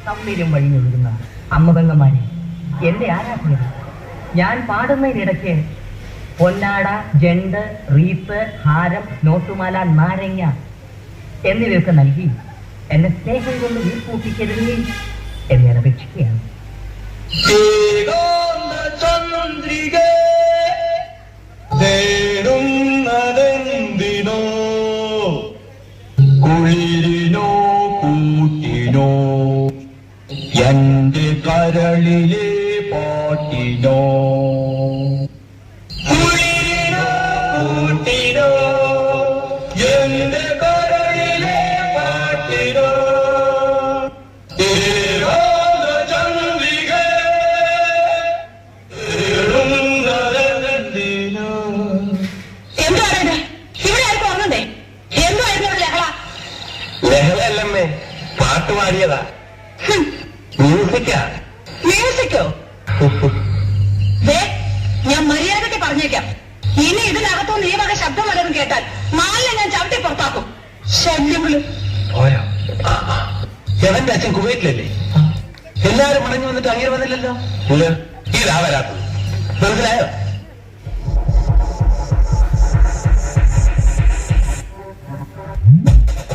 തമ്മിലും വഴിഞ്ഞൊഴുകുന്ന അമ്മപെങ്ങന്മാരെ, എന്റെ ആരാധന. ഞാൻ പാടുന്നതിനിടയ്ക്ക് പൊന്നാട, ജണ്ട്, റീത്ത്, ഹാരം, നോട്ടുമാല, നാരങ്ങ എന്നിവയൊക്കെ നൽകി എന്നെ സ്നേഹം കൊണ്ട് വീർപ്പൂപ്പിക്കരുതേ എന്ന് ഞാൻ അപേക്ഷിക്കുകയാണ്. കുളിരിനോ കൂട്ടിനോ എന്റെ കരളിലെ പാട്ടിനോ, കുളിരിനോ കൂട്ടിനോ എന്റെ കരളിലെ പാട്ടിനോ, ലഹളല്ലമ്മേ, പാട്ട് പാടിയതാ. മ്യൂസിക്കാ. മ്യൂസിക്കോ? ഞാൻ മര്യാദയ്ക്ക് പറഞ്ഞേക്കാം, ഇനി ഇതിനകത്തുനിന്ന് ഈ വക ശബ്ദം വല്ലതും കേട്ടാൽ നാളെ ഞാൻ ചവിട്ടി പുറത്താക്കും. ശല്യങ്ങള് പോയോ? എവന്റെ അച്ഛൻ കുവൈറ്റിലല്ലേ? എല്ലാരും മടങ്ങി വന്നിട്ട് അങ്ങനെ വന്നില്ലല്ലോ. ഇതാ വരാത്തത്. മനസ്സിലായോ?